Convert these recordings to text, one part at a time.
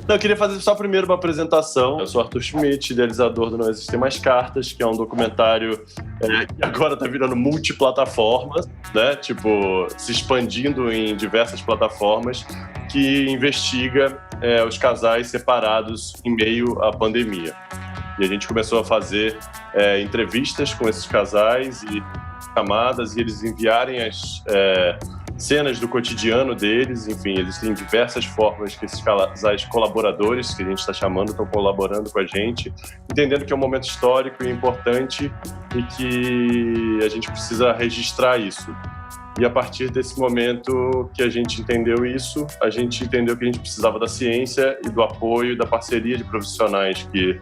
Não, eu queria fazer só primeiro uma apresentação. Eu sou Arthur Schmidt, idealizador do Não Existem Mais Cartas, que é um documentário que agora está virando multiplataformas, né? Tipo, se expandindo em diversas plataformas, que investiga os casais separados em meio à pandemia. E a gente começou a fazer entrevistas com esses casais e chamadas, e eles enviarem as cenas do cotidiano deles. Enfim, existem diversas formas que esses casais colaboradores, que a gente está chamando, estão colaborando com a gente, entendendo que é um momento histórico e importante e que a gente precisa registrar isso. E a partir desse momento que a gente entendeu isso, a gente entendeu que a gente precisava da ciência e do apoio, da parceria de profissionais que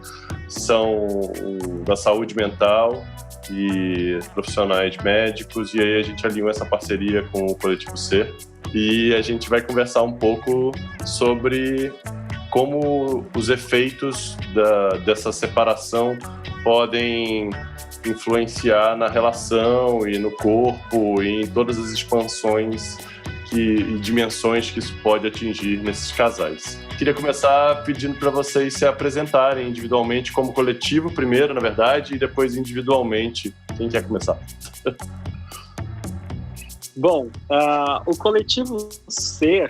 são da saúde mental e profissionais médicos, e aí a gente alinhou essa parceria com o Coletivo Ser, e a gente vai conversar um pouco sobre como os efeitos dessa separação podem influenciar na relação e no corpo e em todas as expansões e dimensões que isso pode atingir nesses casais. Queria começar pedindo para vocês se apresentarem individualmente como coletivo primeiro, na verdade, e depois individualmente. Quem quer começar? Bom, o Coletivo Ser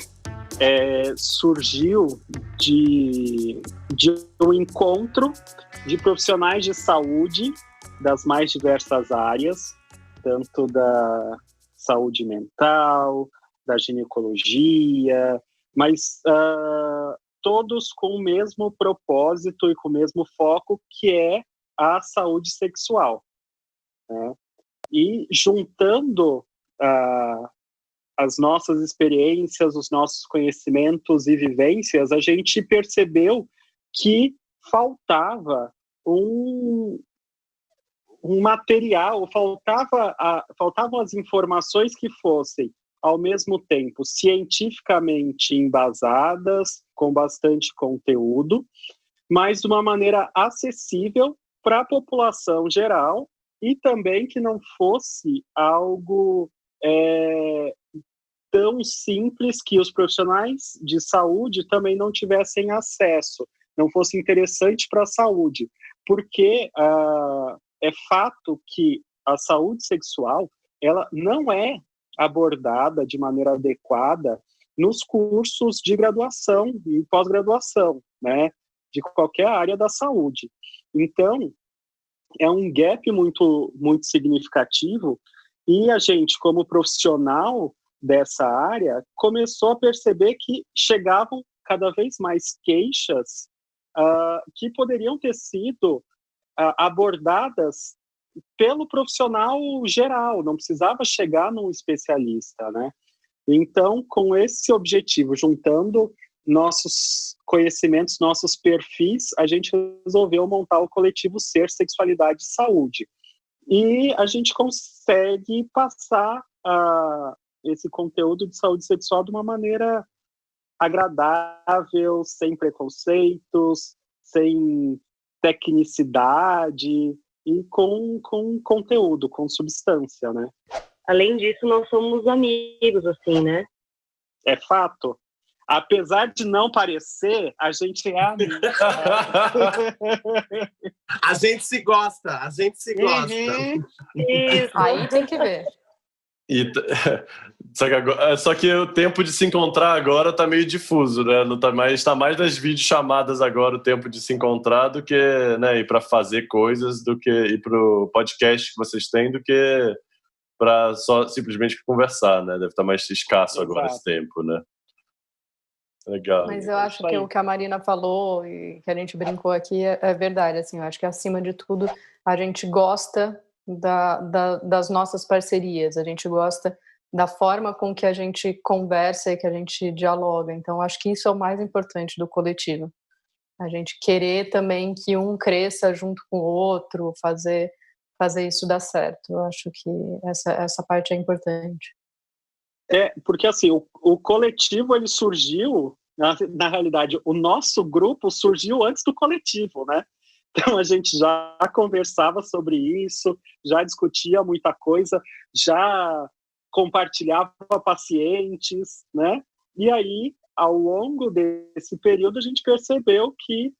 surgiu de um encontro de profissionais de saúde das mais diversas áreas, tanto da saúde mental, da ginecologia, mas todos com o mesmo propósito e com o mesmo foco, que é a saúde sexual, né? E juntando as nossas experiências, os nossos conhecimentos e vivências, a gente percebeu que faltava um material, faltavam as informações que fossem, ao mesmo tempo, cientificamente embasadas, com bastante conteúdo, mas de uma maneira acessível para a população geral, e também que não fosse algo tão simples que os profissionais de saúde também não tivessem acesso, não fosse interessante para a saúde, porque é fato que a saúde sexual ela não é abordada de maneira adequada nos cursos de graduação e pós-graduação, né, de qualquer área da saúde. Então, é um gap muito, muito significativo, e a gente, como profissional dessa área, começou a perceber que chegavam cada vez mais queixas que poderiam ter sido abordadas pelo profissional geral, não precisava chegar num especialista, né? Então, com esse objetivo, juntando nossos conhecimentos, nossos perfis, a gente resolveu montar o Coletivo Ser, Sexualidade e Saúde. E a gente consegue passar esse conteúdo de saúde sexual de uma maneira agradável, sem preconceitos, sem tecnicidade e com conteúdo, com substância, né? Além disso, nós somos amigos, assim, né? É fato. Apesar de não parecer, a gente é amigo. A gente se gosta, a gente se gosta. Isso. Aí tem que ver. Só que o tempo de se encontrar agora tá meio difuso, né? Tá mais nas videochamadas agora o tempo de se encontrar do que, né, ir para fazer coisas, do que ir pro podcast que vocês têm, do que para só simplesmente conversar, né? Deve estar mais escasso agora esse tempo, né? Legal. Mas eu acho que o que a Marina falou e que a gente brincou aqui é verdade, assim, eu acho que acima de tudo a gente gosta das nossas parcerias, a gente gosta da forma com que a gente conversa e que a gente dialoga, então acho que isso é o mais importante do coletivo, a gente querer também que um cresça junto com o outro, fazer isso dar certo, eu acho que essa parte é importante. Porque assim, o coletivo ele surgiu, na realidade, o nosso grupo surgiu antes do coletivo, né? Então a gente já conversava sobre isso, já discutia muita coisa, já compartilhava pacientes, né? E aí ao longo desse período, a gente percebeu que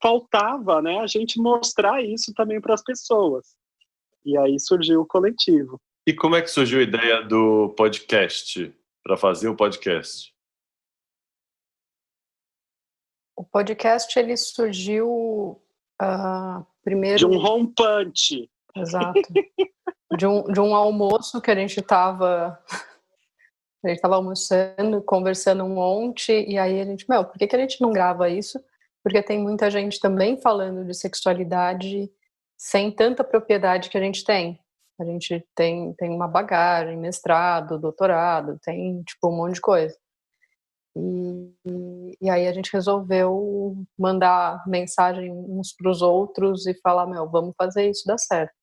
faltava, né, a gente mostrar isso também para as pessoas. E aí surgiu o coletivo. E como é que surgiu a ideia do podcast, para fazer o podcast? O podcast, ele surgiu primeiro... De um rompante. Exato. De um almoço que a gente estava almoçando, conversando um monte, e aí a gente, por que a gente não grava isso? Porque tem muita gente também falando de sexualidade sem tanta propriedade que a gente tem. A gente tem uma bagagem, mestrado, doutorado, tem um monte de coisa. E aí a gente resolveu mandar mensagem uns para os outros e falar, vamos fazer isso dar certo.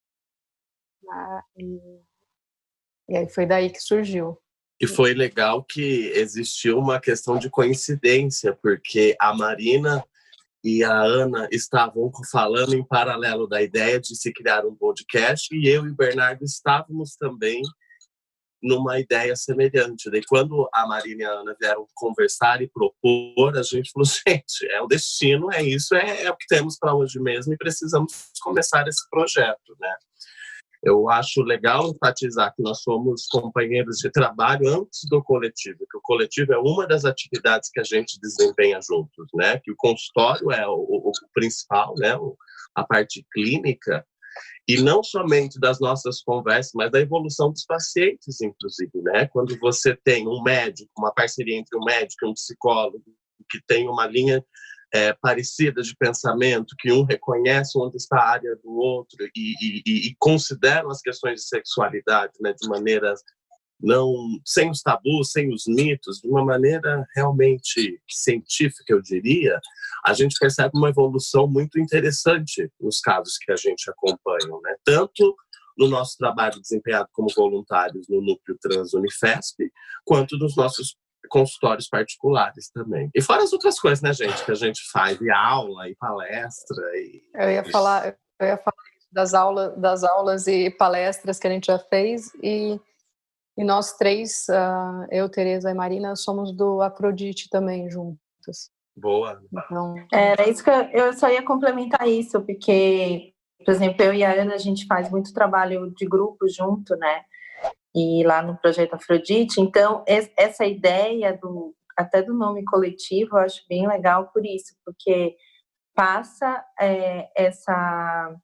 E aí foi daí que surgiu. E foi legal que existiu uma questão de coincidência, porque a Marina e a Ana estavam falando em paralelo da ideia de se criar um podcast, e eu e o Bernardo estávamos também numa ideia semelhante. Daí, quando a Marina e a Ana vieram conversar e propor, a gente falou, gente, é o destino, é isso, é o que temos para hoje mesmo e precisamos começar esse projeto, né? Eu acho legal enfatizar que nós somos companheiros de trabalho antes do coletivo, que o coletivo é uma das atividades que a gente desempenha juntos, né? Que o consultório é o principal, né? A parte clínica, e não somente das nossas conversas, mas da evolução dos pacientes, inclusive, né? Quando você tem um médico, uma parceria entre um médico e um psicólogo, que tem uma linha parecida de pensamento, que um reconhece onde está a área do outro e consideram as questões de sexualidade, né, de maneira sem os tabus, sem os mitos, de uma maneira realmente científica, eu diria, a gente percebe uma evolução muito interessante nos casos que a gente acompanha, né? Tanto no nosso trabalho desempenhado como voluntários no Núcleo Trans Unifesp, quanto nos nossos consultórios particulares também. E fora as outras coisas, né, gente, que a gente faz, e aula, e palestra. Eu ia falar das aulas e palestras que a gente já fez, e nós três, eu, Tereza e Marina, somos do Afrodite também juntas. Boa. Então... Era isso que eu só ia complementar isso, porque, por exemplo, eu e a Ana, a gente faz muito trabalho de grupo junto, né? E lá no Projeto Afrodite, então essa ideia até do nome coletivo eu acho bem legal por isso, porque passa essa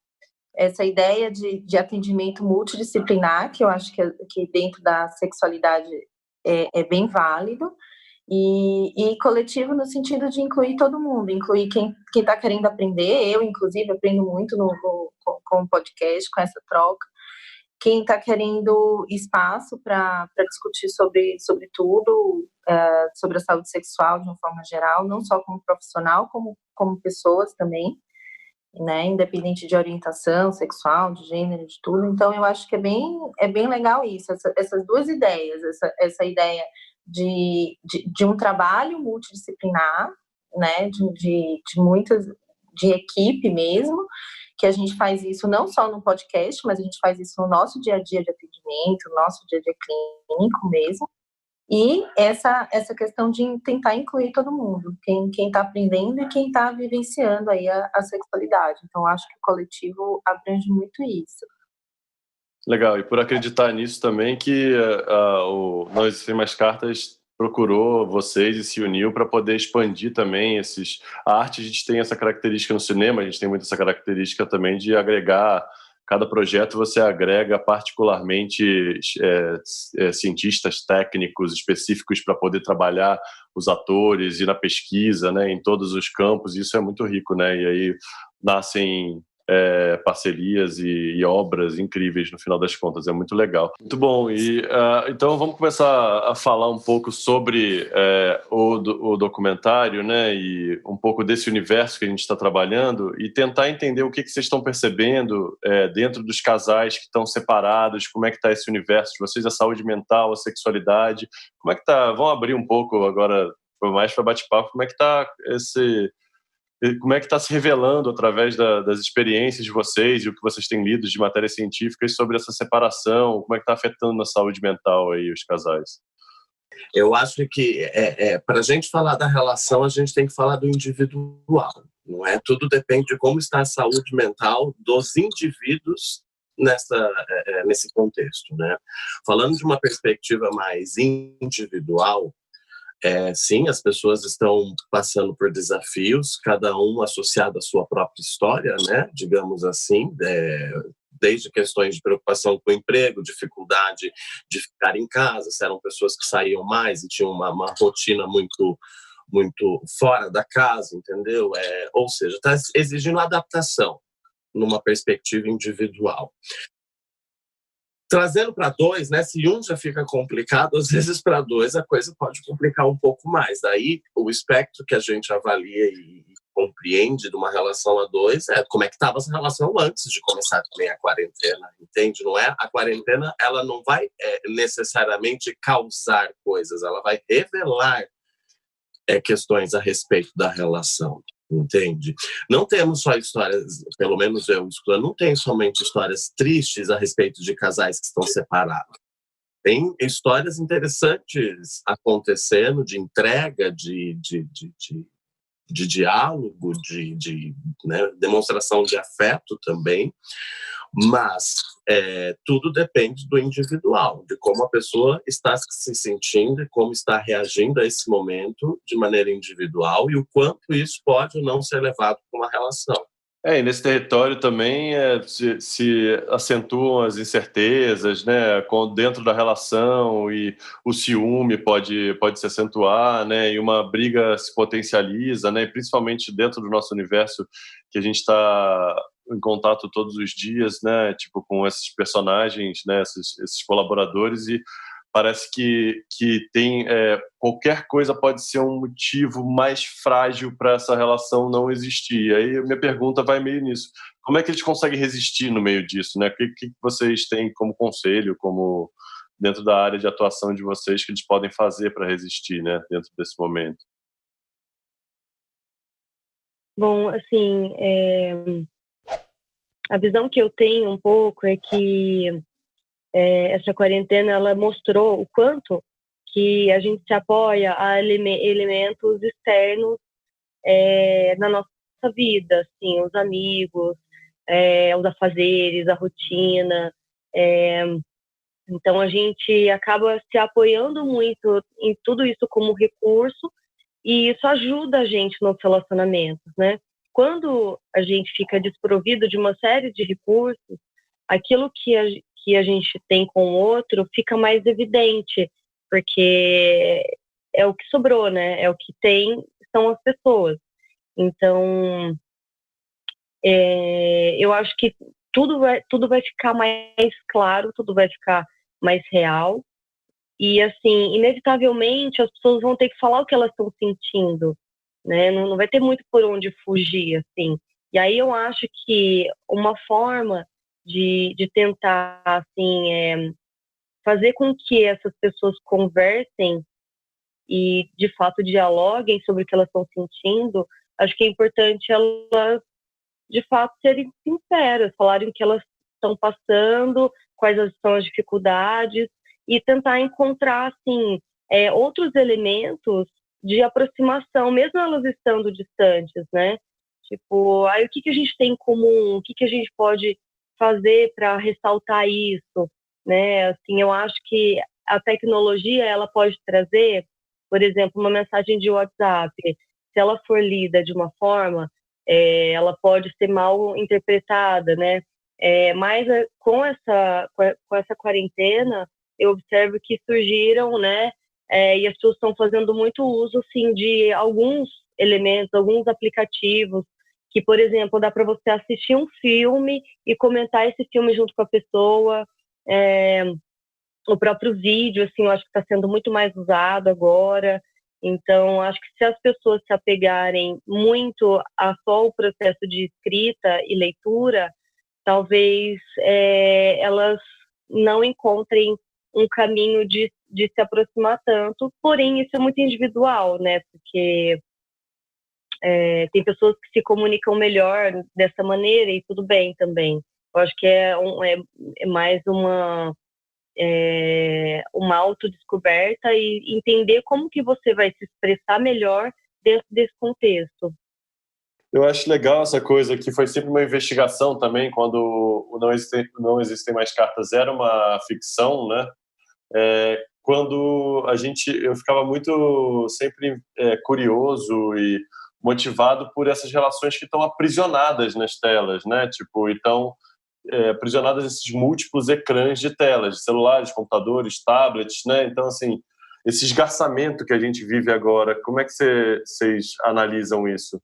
ideia de atendimento multidisciplinar, que eu acho que dentro da sexualidade é bem válido, e coletivo no sentido de incluir todo mundo, incluir quem está querendo aprender. Eu, inclusive, aprendo muito com o podcast, com essa troca. Quem está querendo espaço para discutir sobre tudo, sobre a saúde sexual de uma forma geral, não só como profissional, como pessoas também, né, independente de orientação sexual, de gênero, de tudo. Então, eu acho que é bem legal isso, essas duas ideias, essa ideia de um trabalho multidisciplinar, né, de equipe mesmo, que a gente faz isso não só no podcast, mas a gente faz isso no nosso dia a dia de atendimento, no nosso dia a dia clínico mesmo, e essa questão de tentar incluir todo mundo, quem está aprendendo e quem está vivenciando aí a sexualidade. Então, acho que o coletivo abrange muito isso. Legal, e por acreditar nisso também que o Não Existem Mais Cartas procurou vocês e se uniu para poder expandir também a arte. A gente tem essa característica no cinema, a gente tem muito essa característica também de agregar, cada projeto você agrega particularmente cientistas técnicos específicos para poder trabalhar os atores e na pesquisa, né, em todos os campos. Isso é muito rico, né, e aí nascem parcerias e obras incríveis no final das contas, é muito legal. Muito bom, e então vamos começar a falar um pouco sobre o documentário, né, e um pouco desse universo que a gente está trabalhando e tentar entender o que vocês estão percebendo dentro dos casais que estão separados, como é que está esse universo de vocês, a saúde mental, a sexualidade, como é que está, vamos abrir um pouco agora, mais para bate-papo, como é que está se revelando através das experiências de vocês e o que vocês têm lido de matérias científicas sobre essa separação, como é que está afetando na saúde mental aí os casais? Eu acho que para a gente falar da relação, a gente tem que falar do individual, não é? Tudo depende de como está a saúde mental dos indivíduos nesse contexto, né? Falando de uma perspectiva mais individual, sim, as pessoas estão passando por desafios, cada um associado à sua própria história, né? Digamos assim, desde questões de preocupação com o emprego, dificuldade de ficar em casa, se eram pessoas que saíam mais e tinham uma rotina muito fora da casa, entendeu? Ou seja, está exigindo adaptação numa perspectiva individual. Trazendo para 2, né, se um já fica complicado, às vezes para 2 a coisa pode complicar um pouco mais. Daí o espectro que a gente avalia e compreende de uma relação a 2 é como é que estava essa relação antes de começar também a quarentena, entende? Não é? A quarentena, ela não vai necessariamente causar coisas, ela vai revelar questões a respeito da relação. Entende? Não temos só histórias, pelo menos eu escutando, não tem somente histórias tristes a respeito de casais que estão separados. Tem histórias interessantes acontecendo, de entrega, de diálogo, né, demonstração de afeto também, mas tudo depende do individual, de como a pessoa está se sentindo e como está reagindo a esse momento de maneira individual e o quanto isso pode ou não ser levado para uma relação. E nesse território também se acentuam as incertezas, né, dentro da relação, e o ciúme pode se acentuar, né, e uma briga se potencializa, né, principalmente dentro do nosso universo que a gente está em contato todos os dias, né, tipo, com esses personagens, né, esses colaboradores, e parece que tem qualquer coisa pode ser um motivo mais frágil para essa relação não existir. Aí minha pergunta vai meio nisso. Como é que eles conseguem resistir no meio disso, né? O que vocês têm como conselho, como dentro da área de atuação de vocês, que eles podem fazer para resistir, né, dentro desse momento? Bom, assim, a visão que eu tenho um pouco é que essa quarentena, ela mostrou o quanto que a gente se apoia a elementos externos na nossa vida, assim, os amigos, os afazeres, a rotina. Então, a gente acaba se apoiando muito em tudo isso como recurso, e isso ajuda a gente nos relacionamentos, né? Quando a gente fica desprovido de uma série de recursos, aquilo que a gente tem com o outro fica mais evidente, porque é o que sobrou, né? É o que tem, são as pessoas. Então, eu acho que tudo vai ficar mais claro, tudo vai ficar mais real. E, assim, inevitavelmente, as pessoas vão ter que falar o que elas estão sentindo, né? Não vai ter muito por onde fugir, assim. E aí eu acho que uma forma de tentar, assim, fazer com que essas pessoas conversem e, de fato, dialoguem sobre o que elas estão sentindo, acho que é importante elas, de fato, serem sinceras, falarem o que elas estão passando, quais são as dificuldades, e tentar encontrar, assim, outros elementos de aproximação, mesmo elas estando distantes, né? Tipo, aí o que a gente tem em comum? O que a gente pode fazer para ressaltar isso, né? Assim, eu acho que a tecnologia, ela pode trazer, por exemplo, uma mensagem de WhatsApp. Se ela for lida de uma forma, ela pode ser mal interpretada, né? Mas com essa quarentena, eu observo que surgiram, né? E as pessoas estão fazendo muito uso, sim, de alguns elementos, alguns aplicativos, que, por exemplo, dá para você assistir um filme e comentar esse filme junto com a pessoa. O próprio vídeo, assim, eu acho que está sendo muito mais usado agora. Então, acho que se as pessoas se apegarem muito a só o processo de escrita e leitura, talvez elas não encontrem um caminho de se aproximar tanto, porém isso é muito individual, né? Porque tem pessoas que se comunicam melhor dessa maneira e tudo bem também. Eu acho que é mais uma uma autodescoberta e entender como que você vai se expressar melhor dentro desse contexto. Eu acho legal essa coisa que foi sempre uma investigação também, quando o Não Existem Mais Cartas era uma ficção, né? Quando eu ficava muito sempre curioso e motivado por essas relações que estão aprisionadas nas telas, né? Tipo, então aprisionadas nesses múltiplos ecrãs de telas, de celulares, computadores, tablets, né? Então, assim, esse esgarçamento que a gente vive agora, como é que vocês analisam isso?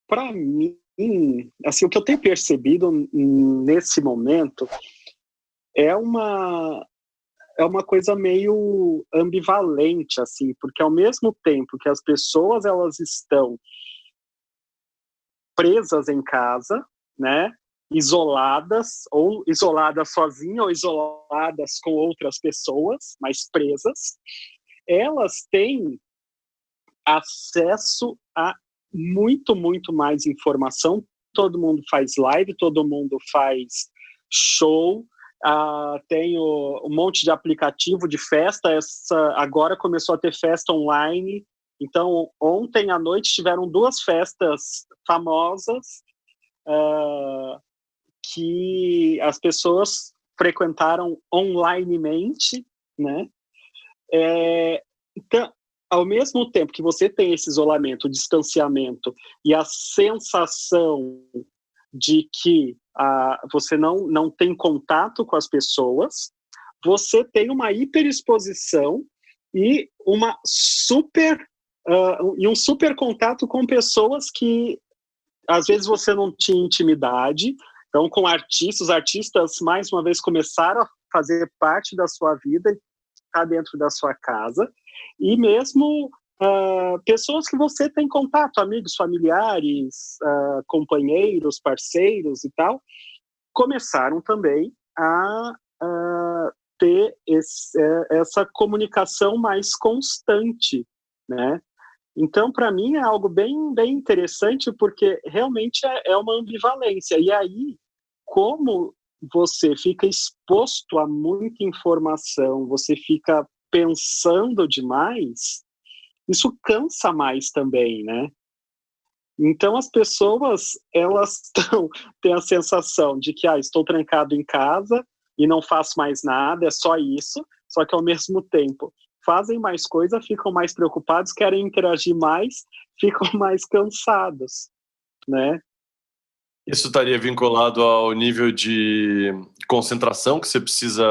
Para mim, assim, o que eu tenho percebido nesse momento é uma coisa meio ambivalente, assim, porque ao mesmo tempo que as pessoas elas estão presas em casa, né, isoladas, ou isoladas sozinhas, ou isoladas com outras pessoas, mas presas, elas têm acesso a muito, muito mais informação. Todo mundo faz live, todo mundo faz show, tem um monte de aplicativo de festa. Agora começou a ter festa online. Então, ontem à noite tiveram 2 festas famosas que as pessoas frequentaram onlinemente, né? Então, ao mesmo tempo que você tem esse isolamento, o distanciamento e a sensação de que você não tem contato com as pessoas, você tem uma hiperexposição e um super contato com pessoas que às vezes você não tinha intimidade. Então, com os artistas mais uma vez começaram a fazer parte da sua vida, estar dentro da sua casa, e mesmo pessoas que você tem contato, amigos, familiares, companheiros, parceiros e tal, começaram também a ter essa comunicação mais constante, né? Então, para mim, é algo bem, bem interessante, porque realmente é uma ambivalência. E aí, como você fica exposto a muita informação, você fica pensando demais, isso cansa mais também, né? Então, as pessoas, elas têm a sensação de que estou trancado em casa e não faço mais nada, é só isso, só que ao mesmo tempo fazem mais coisa, ficam mais preocupados, querem interagir mais, ficam mais cansados, né? Isso estaria vinculado ao nível de concentração que você precisa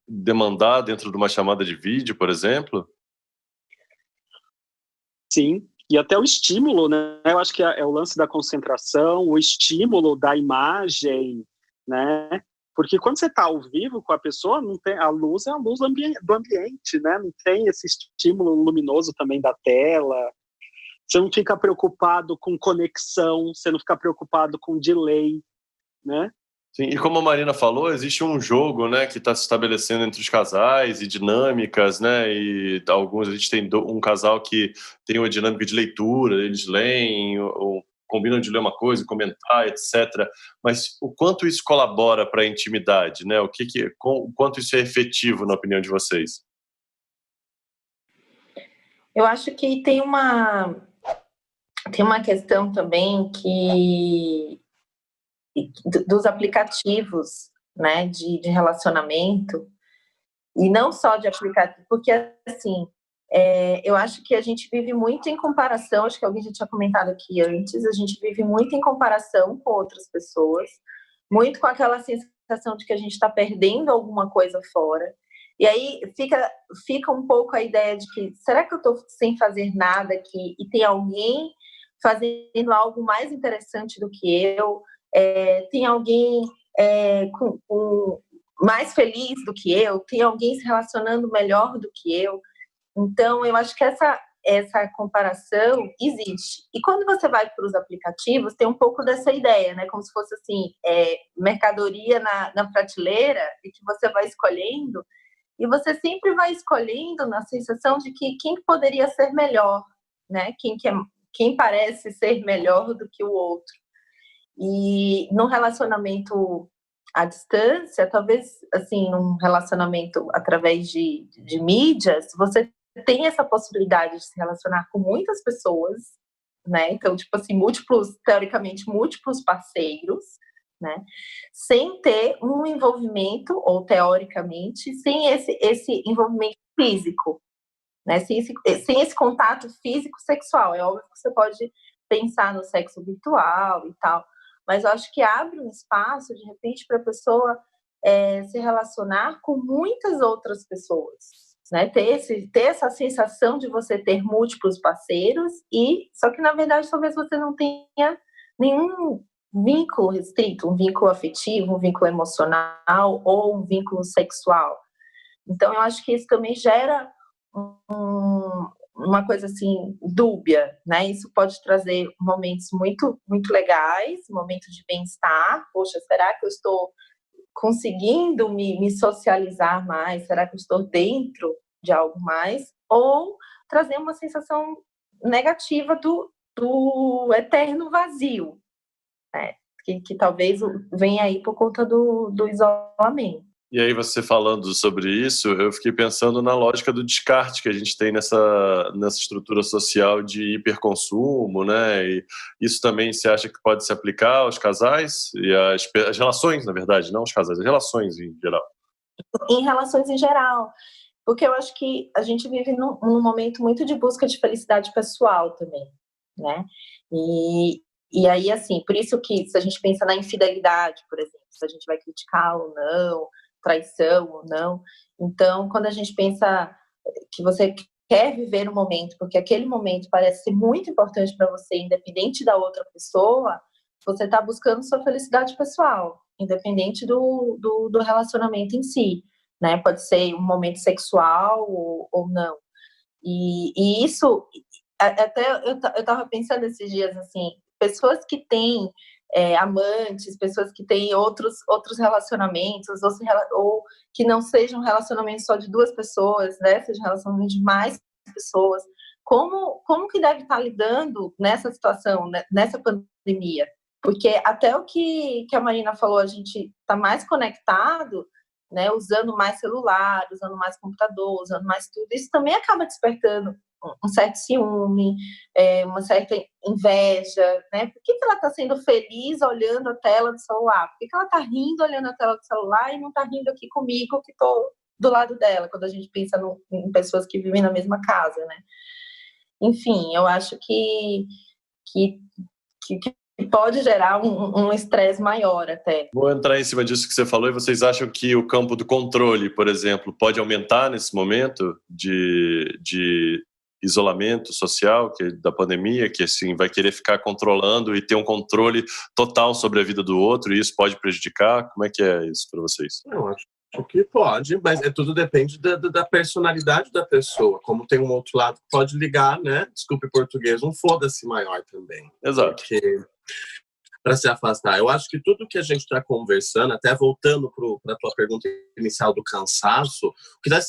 demandar dentro de uma chamada de vídeo, por exemplo? Sim, e até o estímulo, né? Eu acho que é o lance da concentração, o estímulo da imagem, né? Porque quando você está ao vivo com a pessoa, não tem, a luz é a luz do ambiente, né? Não tem esse estímulo luminoso também da tela. Você não fica preocupado com conexão, você não fica preocupado com delay, né? Sim, e como a Marina falou, existe um jogo, né, que está se estabelecendo entre os casais e dinâmicas, né, e a gente tem um casal que tem uma dinâmica de leitura, eles leem ou combinam de ler uma coisa, comentar, etc. Mas o quanto isso colabora para a intimidade, né? O quanto isso é efetivo, na opinião de vocês? Eu acho que tem uma questão também dos aplicativos, né, de relacionamento, e não só de aplicativo, porque assim, eu acho que a gente vive muito em comparação, acho que alguém já tinha comentado aqui antes, a gente vive muito em comparação com outras pessoas, muito com aquela sensação de que a gente está perdendo alguma coisa fora, e aí fica um pouco a ideia de que, será que eu estou sem fazer nada aqui e tem alguém fazendo algo mais interessante do que eu? Tem alguém mais feliz do que eu? Tem alguém se relacionando melhor do que eu? Então, eu acho que essa comparação existe. E quando você vai para os aplicativos, tem um pouco dessa ideia, né? Como se fosse assim, mercadoria na prateleira, e que você vai escolhendo, e você sempre vai escolhendo na sensação de que quem poderia ser melhor, né? Quem parece ser melhor do que o outro. E no relacionamento à distância, talvez, assim, num relacionamento através de mídias, você tem essa possibilidade de se relacionar com muitas pessoas, né? Então, tipo assim, teoricamente, múltiplos parceiros, né? Sem ter um envolvimento, ou teoricamente, sem esse envolvimento físico, né? Sem esse contato físico sexual. É óbvio que você pode pensar no sexo virtual e tal, mas eu acho que abre um espaço, de repente, para a pessoa se relacionar com muitas outras pessoas, né? Ter essa sensação de você ter múltiplos parceiros, só que, na verdade, talvez você não tenha nenhum vínculo restrito, um vínculo afetivo, um vínculo emocional ou um vínculo sexual. Então, eu acho que isso também gera uma coisa assim dúbia, né? Isso pode trazer momentos muito, muito legais, momentos de bem-estar. Poxa, será que eu estou conseguindo me socializar mais? Será que eu estou dentro de algo mais? Ou trazer uma sensação negativa do eterno vazio, né? Que talvez venha aí por conta do isolamento. E aí, você falando sobre isso, eu fiquei pensando na lógica do descarte que a gente tem nessa estrutura social de hiperconsumo, né? E isso também, você acha que pode se aplicar aos casais e às relações, na verdade, não aos casais, as relações em geral? Em relações em geral, porque eu acho que a gente vive num momento muito de busca de felicidade pessoal também, né? E aí, assim, por isso que, se a gente pensa na infidelidade, por exemplo, se a gente vai criticar ou não, traição ou não. Então, quando a gente pensa que você quer viver um momento, porque aquele momento parece ser muito importante para você, independente da outra pessoa, você está buscando sua felicidade pessoal, independente do relacionamento em si, né? Pode ser um momento sexual ou não. E isso, até eu estava pensando esses dias, assim, pessoas que têm amantes, pessoas que têm outros relacionamentos, ou que não sejam relacionamentos só de duas pessoas, né? Sejam relacionamentos de mais pessoas. Como que deve estar lidando nessa situação, né, nessa pandemia? Porque até o que a Marina falou, a gente está mais conectado, né, usando mais celular, usando mais computador, usando mais tudo. Isso também acaba despertando um certo ciúme, uma certa inveja, né? Por que ela está sendo feliz olhando a tela do celular? Por que ela está rindo olhando a tela do celular e não está rindo aqui comigo, que estou do lado dela, quando a gente pensa em pessoas que vivem na mesma casa, né? Enfim, eu acho que pode gerar um estresse maior até. Vou entrar em cima disso que você falou, e vocês acham que o campo do controle, por exemplo, pode aumentar nesse momento de isolamento social da pandemia, que assim vai querer ficar controlando e ter um controle total sobre a vida do outro, e isso pode prejudicar? Como é que é isso para vocês? Eu acho que pode, mas tudo depende da personalidade da pessoa. Como tem um outro lado que pode ligar, né? Desculpe o português, um foda-se maior também. Exato. Para se afastar. Eu acho que tudo que a gente está conversando, até voltando para a tua pergunta inicial do cansaço, o que está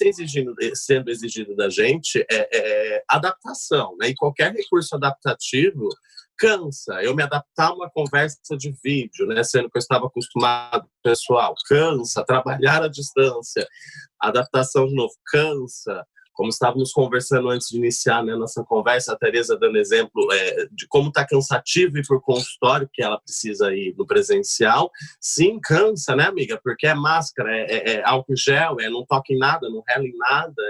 sendo exigido da gente é adaptação, né? E qualquer recurso adaptativo cansa. Eu me adaptar a uma conversa de vídeo, né? Sendo que eu estava acostumado pessoal, cansa. Trabalhar à distância, adaptação de novo, cansa. Como estávamos conversando antes de iniciar, né, nossa conversa, a Tereza dando exemplo de como está cansativo ir para o consultório, que ela precisa ir no presencial. Sim, cansa, né, amiga? Porque é máscara, é álcool gel, não toca em nada, não rela em nada.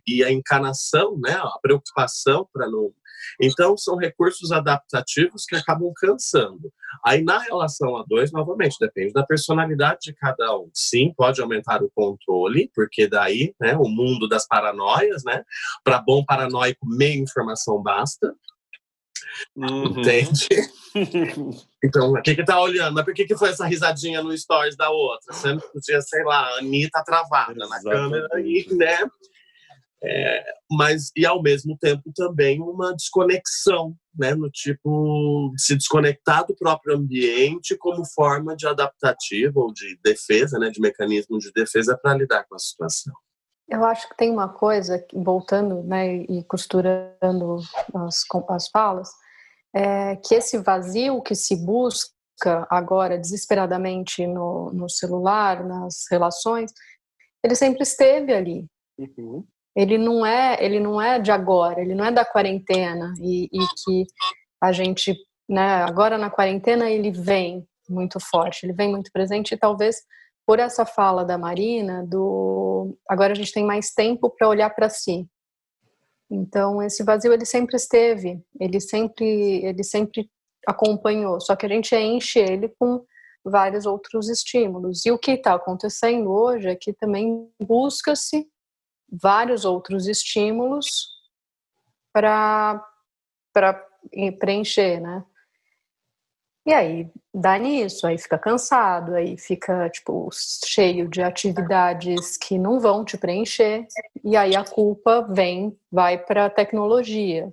E a encanação, né, a preocupação para não... Então, são recursos adaptativos que acabam cansando. Aí, na relação a dois, novamente, depende da personalidade de cada um. Sim, pode aumentar o controle, porque daí, né, o mundo das paranoias, né? Para bom paranoico, meia informação basta. Entende? Então, o que tá olhando? Mas por que foi essa risadinha no stories da outra? Sendo que podia, sei lá, a Anitta travada na câmera aí, né? Mas, e ao mesmo tempo também uma desconexão, né, no tipo, se desconectar do próprio ambiente como forma de adaptativa ou de defesa, né, de mecanismo de defesa para lidar com a situação. Eu acho que tem uma coisa, voltando, né, e costurando as falas, que esse vazio que se busca busca agora desesperadamente no celular, nas relações, ele sempre esteve ali. Uhum. Ele não é de agora, ele não é da quarentena e que a gente, né, agora na quarentena ele vem muito forte, ele vem muito presente e talvez por essa fala da Marina, agora a gente tem mais tempo para olhar para si. Então esse vazio ele sempre esteve, ele sempre acompanhou, só que a gente enche ele com vários outros estímulos. E o que está acontecendo hoje é que também busca-se vários outros estímulos para preencher, né? E aí dá nisso, aí fica cansado, aí fica tipo cheio de atividades que não vão te preencher, e aí a culpa vai para a tecnologia,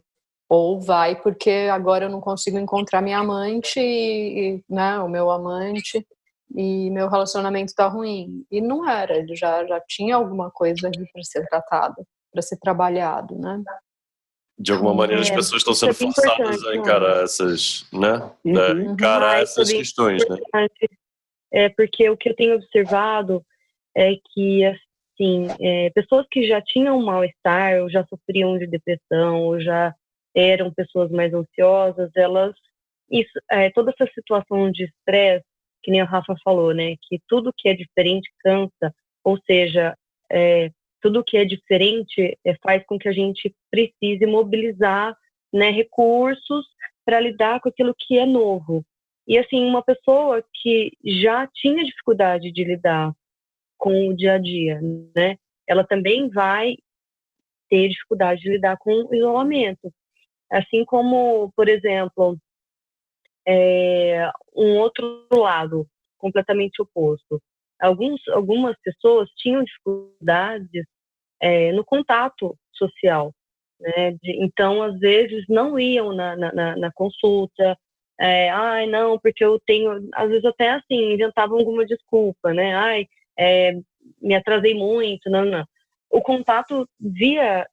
ou vai porque agora eu não consigo encontrar minha amante, né, o meu amante, e meu relacionamento tá ruim. E não era, ele já tinha alguma coisa ali para ser tratado, para ser trabalhado, né? De alguma maneira, as pessoas estão sendo forçadas a encarar essas, né? Encarar essas questões, né? Porque o que eu tenho observado é que, assim, pessoas que já tinham mal-estar, ou já sofriam de depressão, ou já eram pessoas mais ansiosas, toda essa situação de estresse, que nem a Rafa falou, né? Que tudo que é diferente cansa, ou seja, tudo que é diferente faz com que a gente precise mobilizar, né, recursos para lidar com aquilo que é novo. E, assim, uma pessoa que já tinha dificuldade de lidar com o dia a dia, né, ela também vai ter dificuldade de lidar com o isolamento. Assim como, por exemplo, um outro lado completamente oposto. Algumas pessoas tinham dificuldades no contato social, né? Então, às vezes, não iam na consulta, não, porque eu tenho, às vezes até assim, inventavam alguma desculpa, né? Me atrasei muito, não. O contato via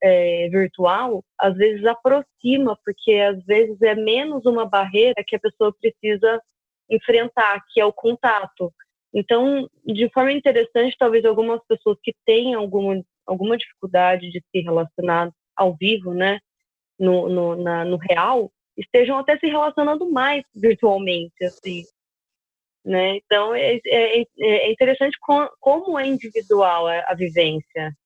virtual, às vezes aproxima, porque às vezes é menos uma barreira que a pessoa precisa enfrentar, que é o contato. Então, de forma interessante, talvez algumas pessoas que tenham alguma dificuldade de se relacionar ao vivo, né, no real, estejam até se relacionando mais virtualmente, assim, né? Então, é interessante como é individual a vivência.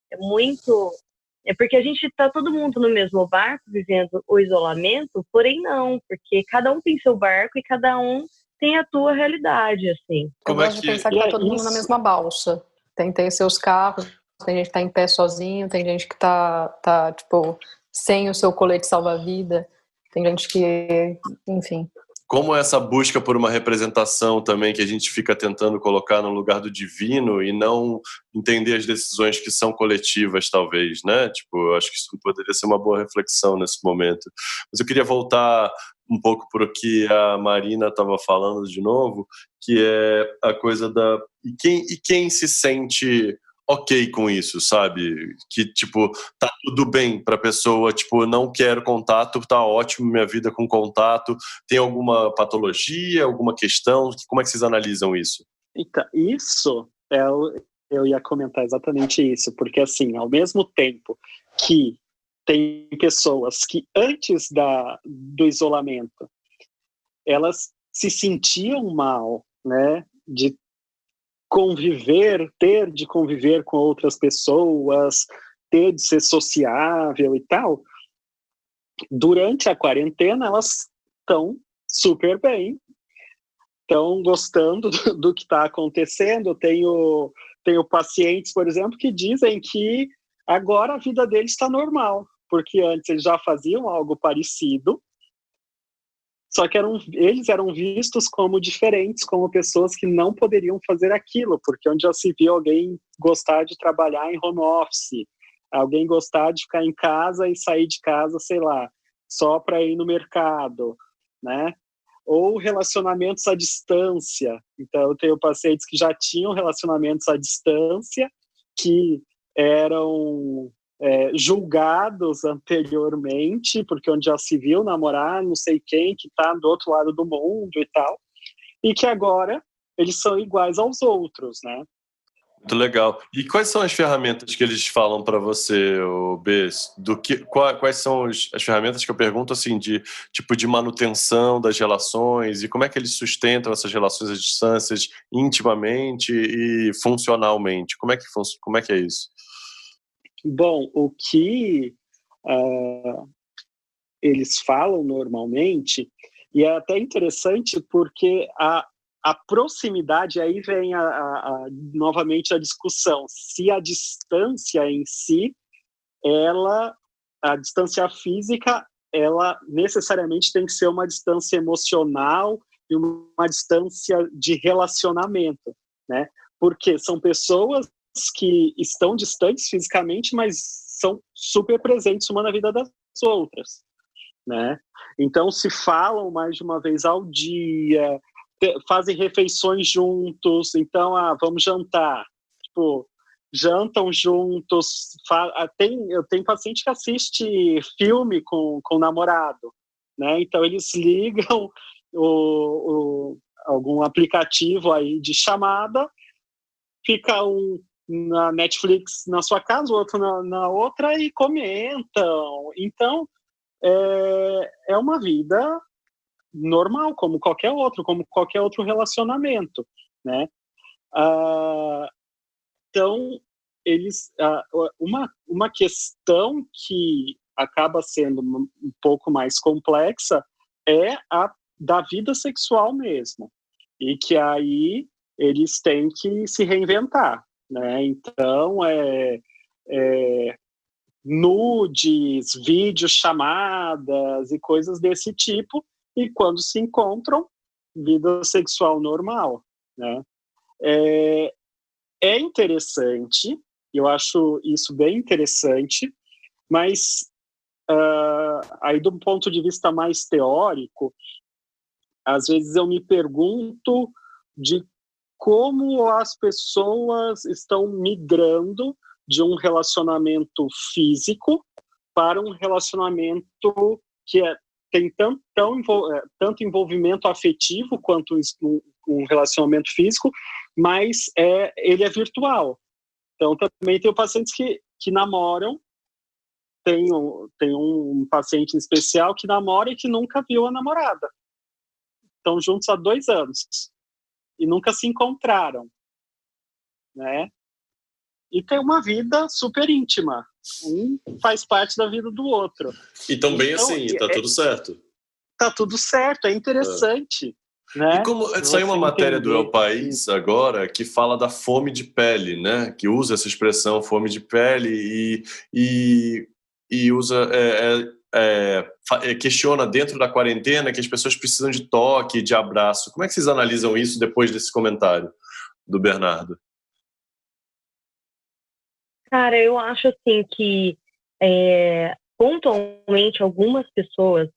É porque a gente está todo mundo no mesmo barco, vivendo o isolamento, porém não, porque cada um tem seu barco e cada um tem a tua realidade, assim. Eu gosto de pensar que tá todo mundo na mesma balsa. Tem seus carros, tem gente que tá em pé sozinho, tem gente que tá tipo, sem o seu colete salva-vida, tem gente que, enfim. Como essa busca por uma representação também, que a gente fica tentando colocar no lugar do divino e não entender as decisões que são coletivas, talvez, né? Tipo, eu acho que isso poderia ser uma boa reflexão nesse momento. Mas eu queria voltar um pouco para o que a Marina estava falando de novo, que é a coisa da... E quem se sente ok com isso, sabe? Que, tipo, tá tudo bem pra pessoa, tipo, não quero contato, tá ótimo minha vida com contato. Tem alguma patologia, alguma questão? Como é que vocês analisam isso? Então, isso, eu ia comentar exatamente isso, porque, assim, ao mesmo tempo que tem pessoas que antes do isolamento, elas se sentiam mal, né, de ter de conviver com outras pessoas, ter de ser sociável e tal, durante a quarentena elas estão super bem, estão gostando do que está acontecendo. Eu tenho pacientes, por exemplo, que dizem que agora a vida deles está normal, porque antes eles já faziam algo parecido, só que eles eram vistos como diferentes, como pessoas que não poderiam fazer aquilo, porque onde já se viu alguém gostar de trabalhar em home office, alguém gostar de ficar em casa e sair de casa, sei lá, só para ir no mercado, né? Ou relacionamentos à distância. Então, eu tenho pacientes que já tinham relacionamentos à distância, que eram julgados anteriormente, porque onde já se viu namorar não sei quem que está do outro lado do mundo e tal. e que agora eles são iguais aos outros, né? Muito legal. E quais são as ferramentas que eles falam para você, B? Quais são as ferramentas que eu pergunto assim de tipo de manutenção das relações e como é que eles sustentam essas relações às distâncias intimamente e funcionalmente? Como é que é isso? Bom, o que eles falam normalmente, e é até interessante porque a proximidade, aí vem novamente a discussão, se a distância em si, a distância física, ela necessariamente tem que ser uma distância emocional e uma distância de relacionamento, né? Porque são pessoas que estão distantes fisicamente, mas são super presentes uma na vida das outras, né? Então, se falam mais de uma vez ao dia, fazem refeições juntos, então, vamos jantar, tipo, jantam juntos, eu tenho paciente que assiste filme com o namorado, né? Então eles ligam algum aplicativo aí de chamada, fica um na Netflix na sua casa, o outro na outra e comentam. Então é uma vida normal, como qualquer outro relacionamento, né? Então, uma questão que acaba sendo um pouco mais complexa é a da vida sexual mesmo, e que aí eles têm que se reinventar, né? Então, nudes, videochamadas e coisas desse tipo, e quando se encontram, vida sexual normal, né? É interessante, eu acho isso bem interessante, mas aí do ponto de vista mais teórico, às vezes eu me pergunto de como as pessoas estão migrando de um relacionamento físico para um relacionamento que tem tanto envolvimento afetivo quanto um relacionamento físico, mas ele é virtual. Então, também tenho pacientes que namoram, tem um paciente em especial que namora e que nunca viu a namorada. Estão juntos há 2 anos e nunca se encontraram, né? E tem uma vida super íntima. Um faz parte da vida do outro. E também então, assim, tá tudo certo. Tá tudo certo, é interessante. Né? E como saiu uma matéria do El País agora que fala da fome de pele, né? Que usa essa expressão fome de pele e usa questiona dentro da quarentena que as pessoas precisam de toque, de abraço. Como é que vocês analisam isso depois desse comentário do Bernardo? Cara, eu acho assim que pontualmente algumas pessoas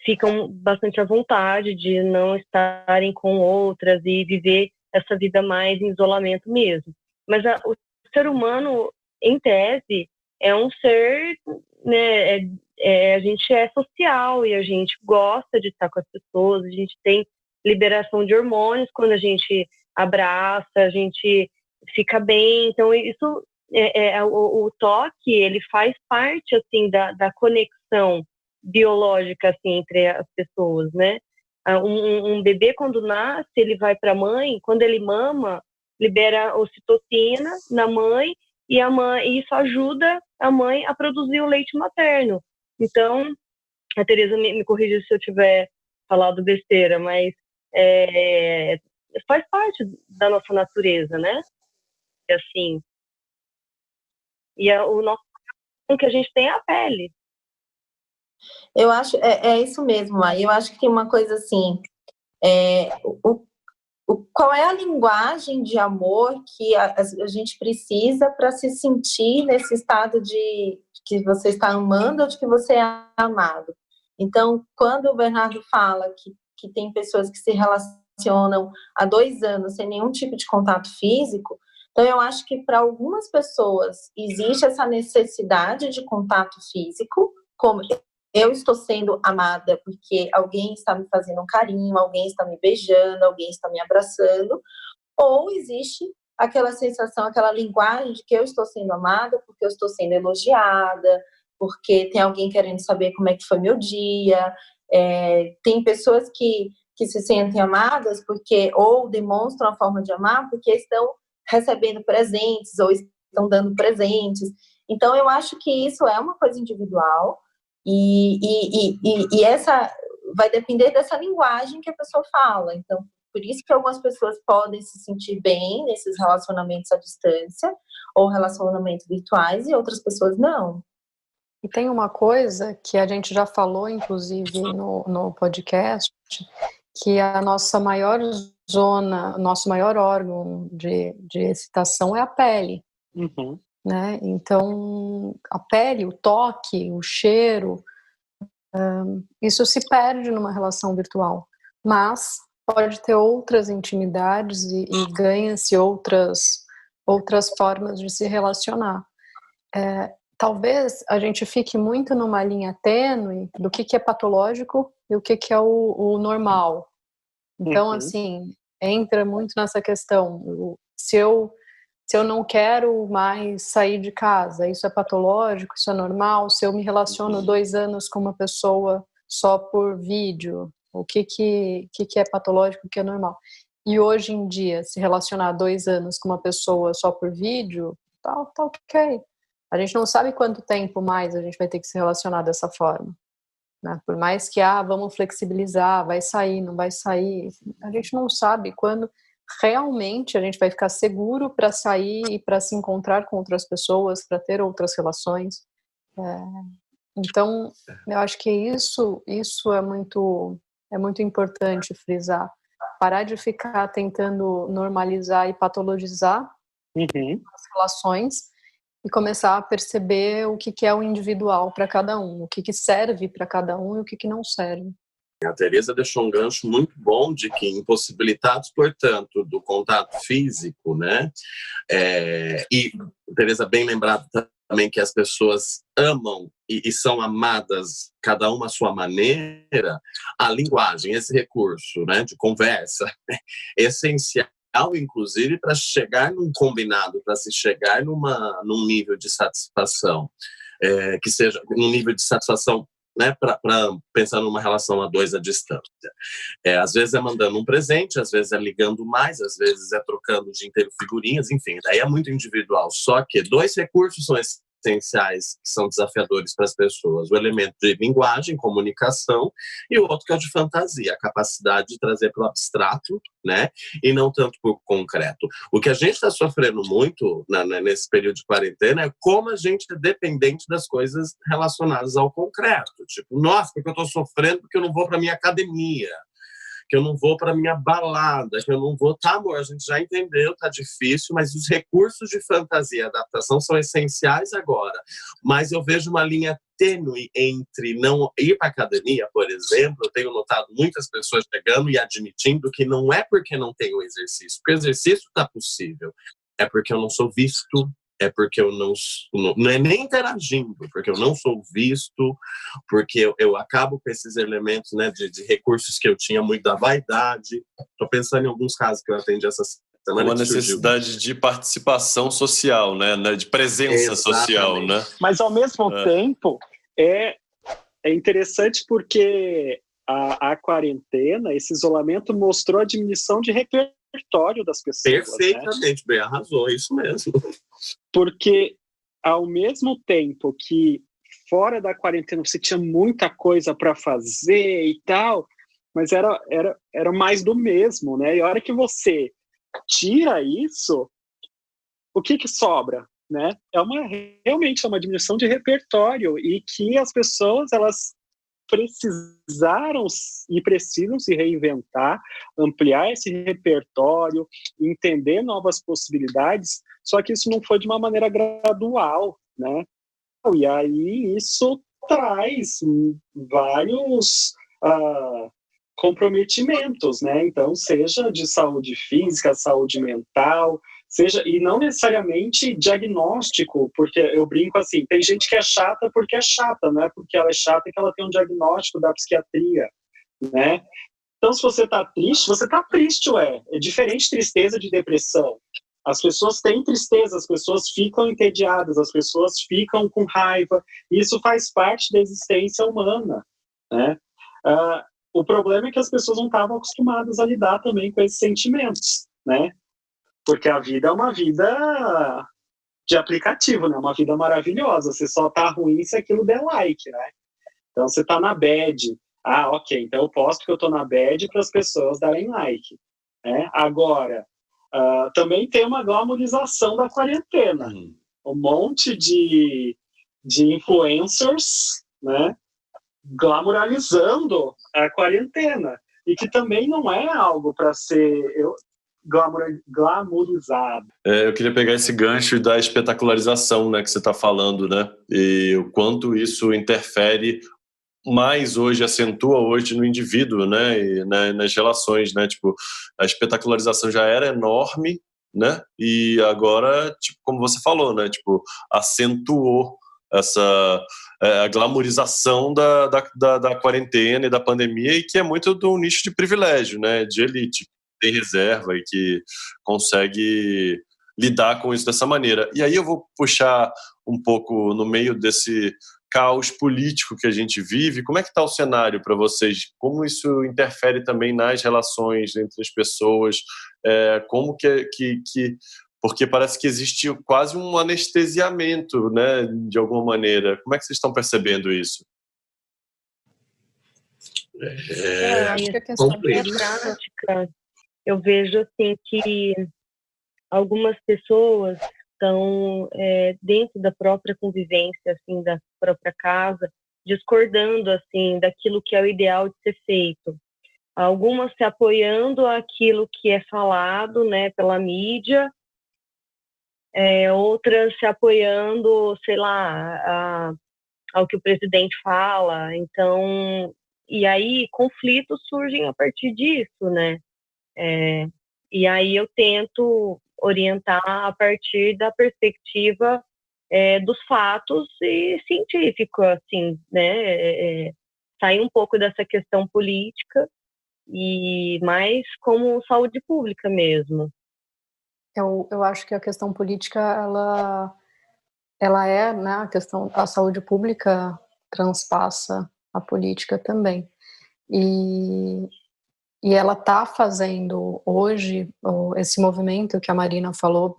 ficam bastante à vontade de não estarem com outras e viver essa vida mais em isolamento mesmo. Mas o ser humano, em tese, é um ser, né, a gente é social e a gente gosta de estar com as pessoas, a gente tem liberação de hormônios quando a gente abraça, a gente fica bem. Então, isso, o toque, ele faz parte, assim, da conexão biológica assim entre as pessoas, né? Um bebê quando nasce, ele vai para a mãe, quando ele mama, libera ocitocina na mãe e isso ajuda a mãe a produzir o leite materno. Então, a Tereza me corrija se eu tiver falado besteira, mas faz parte da nossa natureza, né? Assim. E o nosso que a gente tem é a pele. Eu acho, isso mesmo, Mai. Eu acho que tem uma coisa assim, qual é a linguagem de amor que a gente precisa para se sentir nesse estado de que você está amando ou de que você é amado? Então, quando o Bernardo fala que tem pessoas que se relacionam há 2 anos sem nenhum tipo de contato físico, então eu acho que para algumas pessoas existe essa necessidade de contato físico, como eu estou sendo amada porque alguém está me fazendo um carinho, alguém está me beijando, alguém está me abraçando, ou existe aquela sensação, aquela linguagem de que eu estou sendo amada porque eu estou sendo elogiada, porque tem alguém querendo saber como é que foi meu dia. Tem pessoas que se sentem amadas porque, ou demonstram a forma de amar porque estão recebendo presentes ou estão dando presentes. Então, eu acho que isso é uma coisa individual e essa vai depender dessa linguagem que a pessoa fala. Então, por isso que algumas pessoas podem se sentir bem nesses relacionamentos à distância ou relacionamentos virtuais e outras pessoas não. E tem uma coisa que a gente já falou, inclusive, no podcast, que a nossa maior zona, nosso maior órgão de excitação é a pele. Uhum. Né? Então, a pele, o toque, o cheiro, isso se perde numa relação virtual. Mas pode ter outras intimidades e ganha-se outras formas de se relacionar. Talvez a gente fique muito numa linha tênue do que é patológico e o que é o normal. Então, assim, entra muito nessa questão. Se eu não quero mais sair de casa, isso é patológico, isso é normal? Se eu me relaciono 2 anos com uma pessoa só por vídeo, o que é patológico, o que é normal? E hoje em dia, se relacionar 2 anos com uma pessoa só por vídeo, tá ok. A gente não sabe quanto tempo mais a gente vai ter que se relacionar dessa forma. Né? Por mais que, vamos flexibilizar, vai sair, não vai sair, a gente não sabe quando realmente a gente vai ficar seguro para sair e para se encontrar com outras pessoas, para ter outras relações. Então, eu acho que isso é muito importante frisar. Parar de ficar tentando normalizar e patologizar as relações e começar a perceber o que é o individual para cada um, o que serve para cada um e o que não serve. A Tereza deixou um gancho muito bom de que, impossibilitados, portanto, do contato físico, né? E, Tereza, bem lembrado também que as pessoas amam e são amadas, cada uma à sua maneira, a linguagem, esse recurso, né, de conversa, é essencial, inclusive, para chegar num combinado, para se chegar num nível de satisfação, que seja um nível de satisfação, né, para pensar numa relação a 2 à distância. Às vezes é mandando um presente, às vezes é ligando mais, às vezes é trocando o dia inteiro figurinhas, enfim, daí é muito individual. Só que 2 recursos são essenciais, que são desafiadores para as pessoas: o elemento de linguagem, comunicação, e o outro que é o de fantasia, a capacidade de trazer para o abstrato, né, e não tanto para o concreto. O que a gente está sofrendo muito nesse período de quarentena é como a gente é dependente das coisas relacionadas ao concreto. Tipo, nossa, porque eu estou sofrendo porque eu não vou para minha academia, que eu não vou para minha balada, que eu não vou... Tá, amor, a gente já entendeu, tá difícil, mas os recursos de fantasia e adaptação são essenciais agora. Mas eu vejo uma linha tênue entre não ir para academia, por exemplo. Eu tenho notado muitas pessoas chegando e admitindo que não é porque não tem o exercício, porque o exercício está possível, é porque eu não sou visto, é porque eu não é nem interagindo, porque eu não sou visto, porque eu acabo com esses elementos, né, de recursos que eu tinha muito da vaidade. Estou pensando em alguns casos que eu atendi essa semana. Uma necessidade de participação social, né, de presença social, né? Mas, ao mesmo tempo, é interessante porque a quarentena, esse isolamento, mostrou a diminuição de repertório das pessoas. Perfeitamente, bem, arrasou, isso mesmo. Porque, ao mesmo tempo que fora da quarentena você tinha muita coisa para fazer e tal, mas era mais do mesmo, né? E a hora que você tira isso, o que sobra, né? Realmente é uma diminuição de repertório, e que as pessoas, elas precisaram e precisam se reinventar, ampliar esse repertório, entender novas possibilidades, só que isso não foi de uma maneira gradual, né? E aí isso traz vários comprometimentos, né? Então, seja de saúde física, saúde mental, E não necessariamente diagnóstico, porque eu brinco assim, tem gente que é chata porque é chata, não é porque ela é chata que ela tem um diagnóstico da psiquiatria, né? Então, se você tá triste, ué. É diferente tristeza de depressão. As pessoas têm tristeza, as pessoas ficam entediadas, as pessoas ficam com raiva, isso faz parte da existência humana, né? O problema é que as pessoas não estavam acostumadas a lidar também com esses sentimentos, né? Porque a vida é uma vida de aplicativo, né? Uma vida maravilhosa. Você só tá ruim se aquilo der like, né? Então você tá na bad. Ok, então eu posto que eu tô na bad para as pessoas darem like, né? Agora, também tem uma glamorização da quarentena. Um monte de influencers, né? Glamorizando a quarentena. E que também não é algo para ser glamorizado. Eu queria pegar esse gancho da espetacularização, né, que você está falando, né? E o quanto isso interfere mais hoje, acentua hoje no indivíduo, né? E nas relações, né? Tipo, a espetacularização já era enorme, né? E agora, tipo, como você falou, né? Tipo, acentuou a glamorização da quarentena e da pandemia, e que é muito do nicho de privilégio, né? De elite, que tem reserva e que consegue lidar com isso dessa maneira. E aí eu vou puxar um pouco no meio desse caos político que a gente vive. Como é que está o cenário para vocês? Como isso interfere também nas relações entre as pessoas? Como que porque parece que existe quase um anestesiamento, né, de alguma maneira. Como é que vocês estão percebendo isso? Acho que a questão prática, eu vejo assim que algumas pessoas estão dentro da própria convivência, assim, da própria casa, discordando assim daquilo que é o ideal de ser feito. Algumas se apoiando àquilo que é falado, né, pela mídia, outras se apoiando, sei lá, ao que o presidente fala. Então, e aí conflitos surgem a partir disso, né? E aí eu tento orientar a partir da perspectiva dos fatos e científico, assim, né? Sair um pouco dessa questão política e mais como saúde pública mesmo. Eu acho que a questão política, ela é, né, a saúde pública transpassa a política também. E ela está fazendo hoje esse movimento que a Marina falou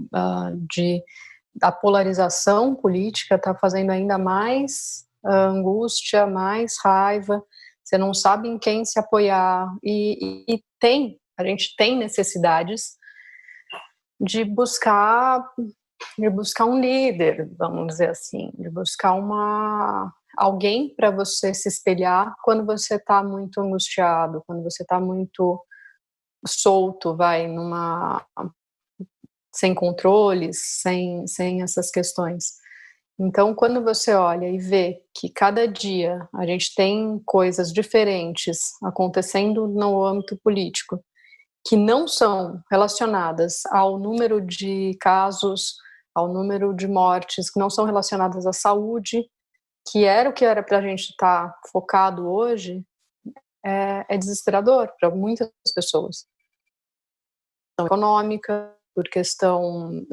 da polarização política, está fazendo ainda mais angústia, mais raiva. Você não sabe em quem se apoiar. A gente tem necessidades de buscar um líder, vamos dizer assim, de buscar alguém para você se espelhar quando você está muito angustiado, quando você está muito solto, sem controles, sem essas questões. Então, quando você olha e vê que cada dia a gente tem coisas diferentes acontecendo no âmbito político, que não são relacionadas ao número de casos, ao número de mortes, que não são relacionadas à saúde, que era o que era para a gente estar focado hoje, é desesperador para muitas pessoas. Por questão econômica, por questão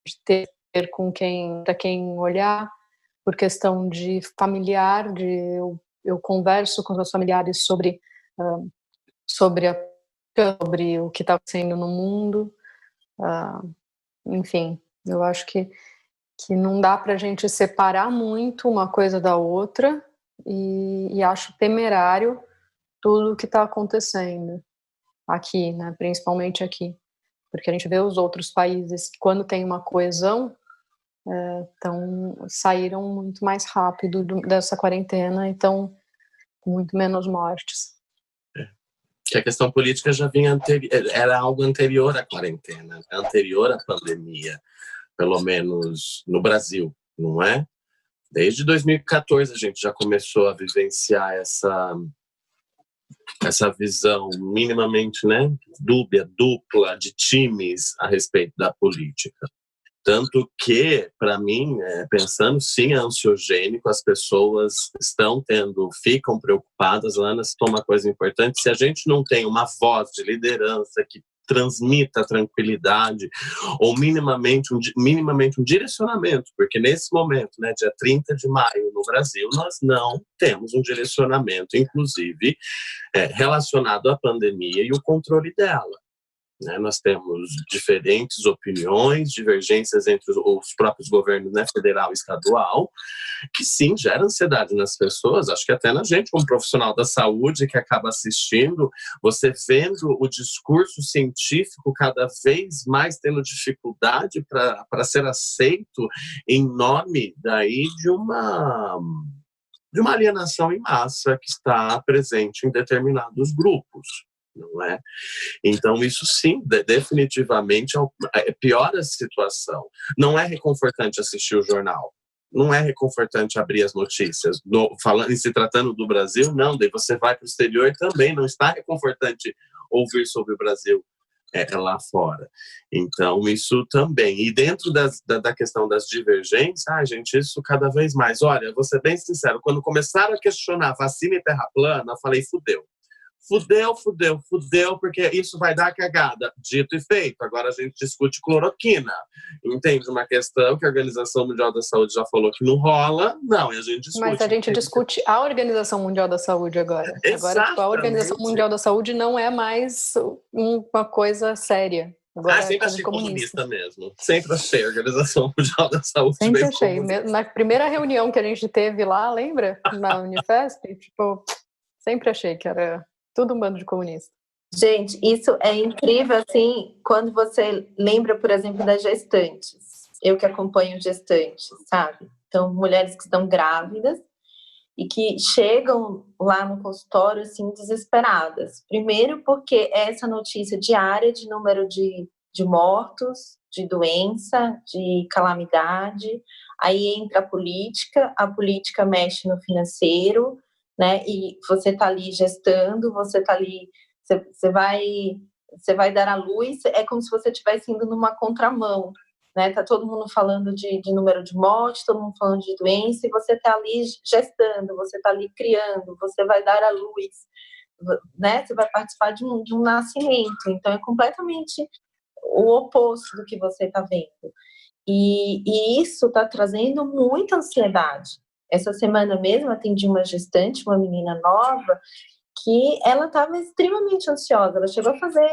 de ter para quem olhar, por questão de familiar, eu converso com os meus familiares sobre o que está acontecendo no mundo, enfim, eu acho que não dá para a gente separar muito uma coisa da outra, e acho temerário tudo o que está acontecendo aqui, né, principalmente aqui, porque a gente vê os outros países que, quando tem uma coesão, saíram muito mais rápido dessa quarentena e estão com muito menos mortes. Que a questão política já vinha era algo anterior à quarentena, anterior à pandemia, pelo menos no Brasil, não é? Desde 2014 a gente já começou a vivenciar essa visão minimamente, né, dupla de times a respeito da política. Tanto que, para mim, pensando sim, é ansiogênico, as pessoas ficam preocupadas. Ana citou uma coisa importante: se a gente não tem uma voz de liderança que transmita tranquilidade ou minimamente um direcionamento, porque nesse momento, né, dia 30 de maio no Brasil, nós não temos um direcionamento, inclusive, relacionado à pandemia e o controle dela. Nós temos diferentes opiniões, divergências entre os próprios governos, né, federal e estadual, que sim, gera ansiedade nas pessoas, acho que até na gente, como profissional da saúde, que acaba assistindo, você vendo o discurso científico cada vez mais tendo dificuldade para ser aceito em nome daí de uma alienação em massa que está presente em determinados grupos. Não é? Então, isso sim, definitivamente piora a situação. Não é reconfortante assistir o jornal, não é reconfortante abrir as notícias. Falando, se tratando do Brasil, não, daí você vai para o exterior também, não está reconfortante ouvir sobre o Brasil lá fora. Então, isso também. E dentro da questão das divergências, gente, isso cada vez mais. Olha, vou ser bem sincero, quando começaram a questionar vacina e terra plana, eu falei, fudeu, porque isso vai dar cagada. Dito e feito, agora a gente discute cloroquina. Entende? Uma questão que a Organização Mundial da Saúde já falou que não rola, não, e a gente discute. Mas a gente discute a Organização Mundial da Saúde agora. Agora, tipo, a Organização Mundial da Saúde não é mais uma coisa séria. Agora sempre achei comunista mesmo. Sempre achei a Organização Mundial da Saúde sempre achei. Comunista. Na primeira reunião que a gente teve lá, lembra? Na Unifesp, tipo, sempre achei que era tudo um bando de comunista. Gente, isso é incrível, assim, quando você lembra, por exemplo, das gestantes. Eu que acompanho gestantes, sabe? Então, mulheres que estão grávidas e que chegam lá no consultório, assim, desesperadas. Primeiro porque essa notícia diária de número de mortos, de doença, de calamidade. Aí entra a política mexe no financeiro, né? E você está ali gestando, você está ali, você vai dar à luz, é como se você estivesse indo numa contramão, né? Tá todo mundo falando de número de mortes, todo mundo falando de doença, e você está ali gestando, você está ali criando, você vai dar à luz, né? Você vai participar de um nascimento, então é completamente o oposto do que você está vendo. E isso está trazendo muita ansiedade. Essa semana mesmo atendi uma gestante, uma menina nova, que ela estava extremamente ansiosa. Ela chegou a fazer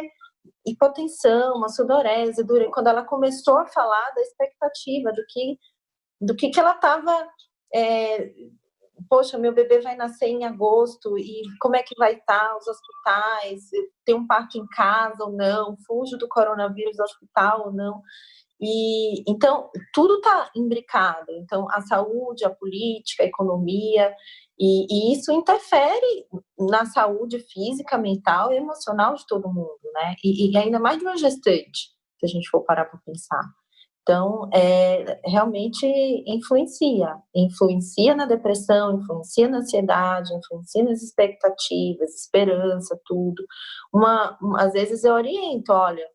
hipotensão, uma sudorese, quando ela começou a falar da expectativa, do que ela estava... poxa, meu bebê vai nascer em agosto, e como é que vai estar os hospitais? Tem um parto em casa ou não? Fujo do coronavírus do hospital ou não? E então tudo está imbricado. Então a saúde, a política, a economia, e isso interfere na saúde física, mental e emocional de todo mundo, né? E ainda mais de uma gestante, se a gente for parar para pensar. Então, realmente influencia na depressão, influencia na ansiedade, influencia nas expectativas, esperança, tudo. Às vezes eu oriento, olha,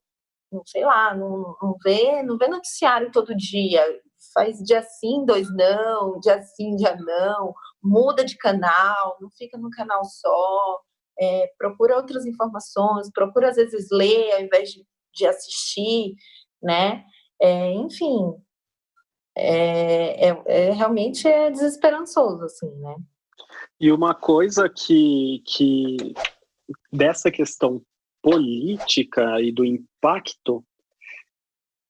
sei lá, não vê noticiário todo dia, faz dia sim, dois não, dia sim, dia não, muda de canal, não fica num canal só, procura outras informações, procura às vezes ler ao invés de assistir, né? Enfim, realmente é desesperançoso, assim, né? E uma coisa que dessa questão política e do impacto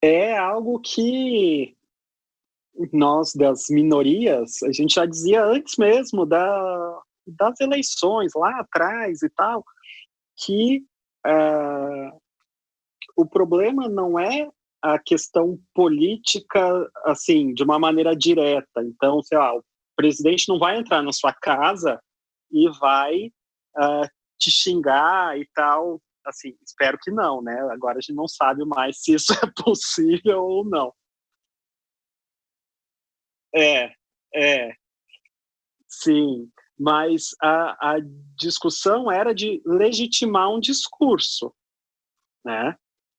é algo que nós, das minorias, a gente já dizia antes mesmo das eleições, lá atrás e tal, que o problema não é a questão política, assim, de uma maneira direta. Então, sei lá, o presidente não vai entrar na sua casa e vai te xingar e tal. Assim, espero que não, né? Agora a gente não sabe mais se isso é possível ou não. Sim. mas a discussão era de legitimar um discurso, né?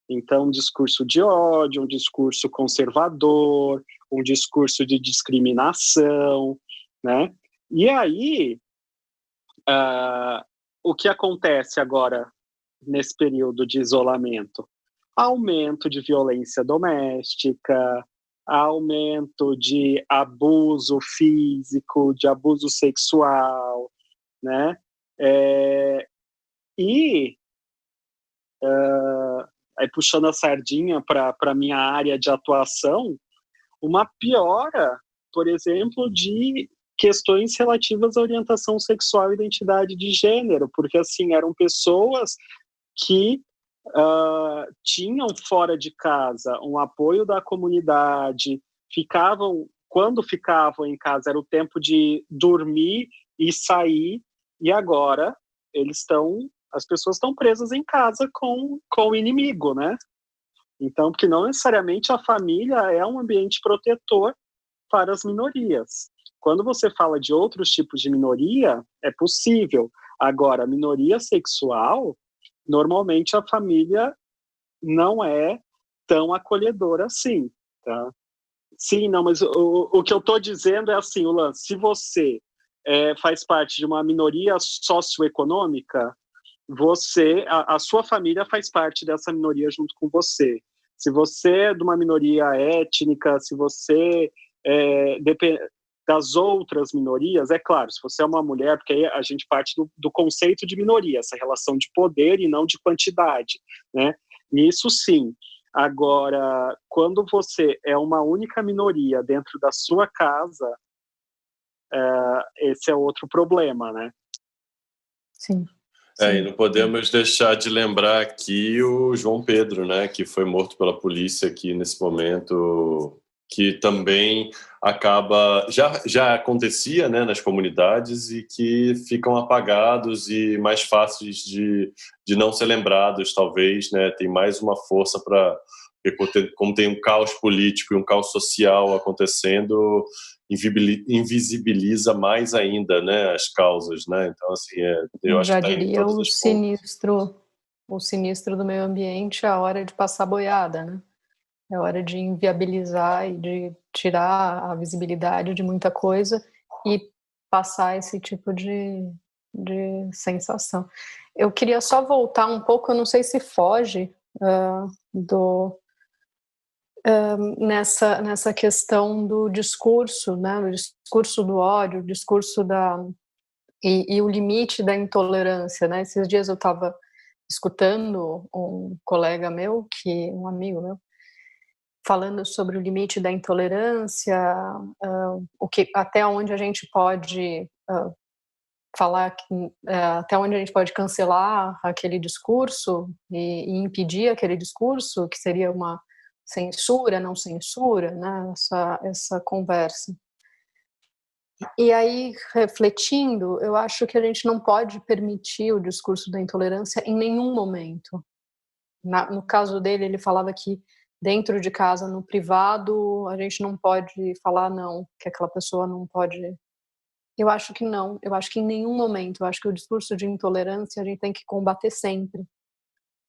Então, um discurso de ódio, um discurso conservador, um discurso de discriminação, né? E aí, o que acontece agora nesse período de isolamento? Aumento de violência doméstica, aumento de abuso físico, de abuso sexual, né? Aí puxando a sardinha para a minha área de atuação, uma piora, por exemplo, de questões relativas à orientação sexual e identidade de gênero, porque assim eram pessoas que tinham fora de casa um apoio da comunidade, quando ficavam em casa era o tempo de dormir e sair, e agora as pessoas estão presas em casa com o inimigo, né? Então, porque não necessariamente a família é um ambiente protetor para as minorias. Quando você fala de outros tipos de minoria, é possível. Agora, minoria sexual, normalmente a família não é tão acolhedora assim, tá? Sim, não, mas o que eu estou dizendo é assim, o lance, se você faz parte de uma minoria socioeconômica, a sua família faz parte dessa minoria junto com você. Se você é de uma minoria étnica, se você das outras minorias, é claro, se você é uma mulher, porque aí a gente parte do conceito de minoria, essa relação de poder e não de quantidade, né? Nisso sim. Agora, quando você é uma única minoria dentro da sua casa, esse é outro problema, né? Sim. E não podemos deixar de lembrar aqui o João Pedro, né, que foi morto pela polícia aqui nesse momento, que também já acontecia, né, nas comunidades e que ficam apagados e mais fáceis de não ser lembrados, talvez, né, tem mais uma força para, como tem um caos político e um caos social acontecendo, invisibiliza mais ainda, né, as causas, né? Então, assim, eu acho já que tá em diria todas as o sinistro do meio ambiente, é a hora de passar boiada, né? É hora de inviabilizar e de tirar a visibilidade de muita coisa e passar esse tipo de sensação. Eu queria só voltar um pouco, eu não sei se foge nessa questão do discurso, né? O discurso do ódio, o discurso e o limite da intolerância, né? Esses dias eu estava escutando um colega meu, um amigo meu, falando sobre o limite da intolerância, até onde a gente pode falar, até onde a gente pode cancelar aquele discurso e impedir aquele discurso, que seria uma censura, não censura, né? Essa conversa. E aí, refletindo, eu acho que a gente não pode permitir o discurso da intolerância em nenhum momento. No caso dele, ele falava que dentro de casa, no privado, a gente não pode falar não, que aquela pessoa não pode. Eu acho que não, eu acho que em nenhum momento, eu acho que o discurso de intolerância a gente tem que combater sempre.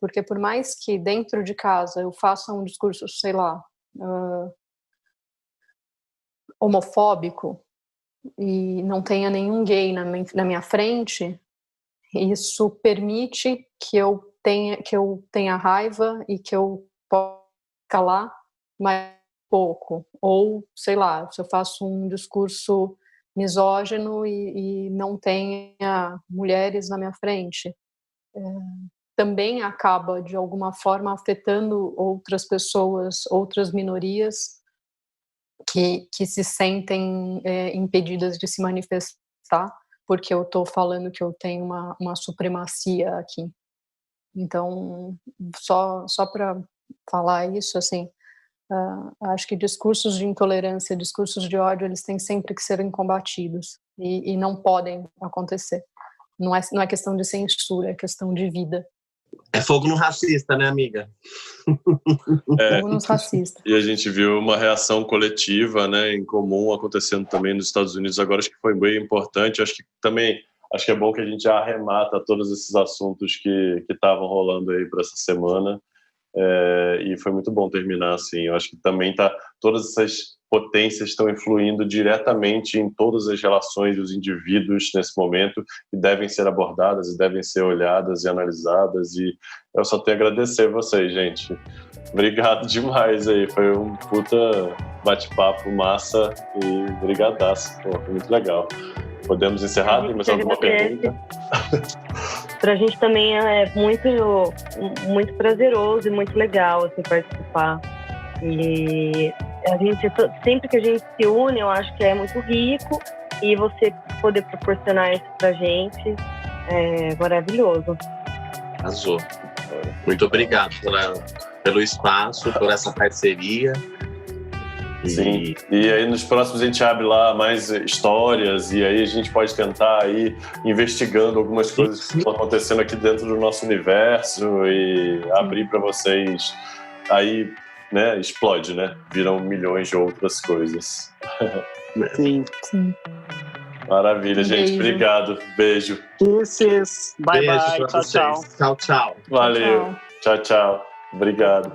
Porque por mais que dentro de casa eu faça um discurso, sei lá, homofóbico, e não tenha nenhum gay na minha frente, isso permite que eu tenha raiva e que eu possa calar mais pouco. Ou, sei lá, se eu faço um discurso misógino e não tenha mulheres na minha frente, também acaba, de alguma forma, afetando outras pessoas, outras minorias que se sentem impedidas de se manifestar, porque eu estou falando que eu tenho uma supremacia aqui. Então, só para falar isso, assim, acho que discursos de intolerância, discursos de ódio, eles têm sempre que serem combatidos e não podem acontecer. Não é questão de censura, é questão de vida. É fogo no racista, né, amiga? Fogo nos racistas. E a gente viu uma reação coletiva, né, em comum acontecendo também nos Estados Unidos agora, acho que foi bem importante. Acho que é bom que a gente já arremata todos esses assuntos que estavam rolando aí para essa semana. E foi muito bom terminar assim. Eu acho que também todas essas potências estão influindo diretamente em todas as relações dos indivíduos nesse momento e devem ser abordadas e devem ser olhadas e analisadas, e eu só tenho a agradecer a vocês, gente. Obrigado demais aí, foi um puta bate-papo massa e brigadaço, foi muito legal. Podemos encerrar? Tem mais alguma pergunta? Pra gente também é muito, muito prazeroso e muito legal assim, participar. E a gente, sempre que a gente se une, eu acho que é muito rico, e você poder proporcionar isso pra gente é maravilhoso. Arrasou. Muito obrigado pelo espaço, por essa parceria. Sim, e aí nos próximos a gente abre lá mais histórias, e aí a gente pode tentar ir investigando algumas coisas que estão acontecendo aqui dentro do nosso universo e abrir para vocês. Aí, né, explode, né? Viram milhões de outras coisas. Sim. Maravilha, gente. Beijo. Obrigado. Beijo. Kisses. Bye, Beijo bye. pra Tchau, vocês. tchau. Tchau. Valeu. Tchau, tchau. Obrigado.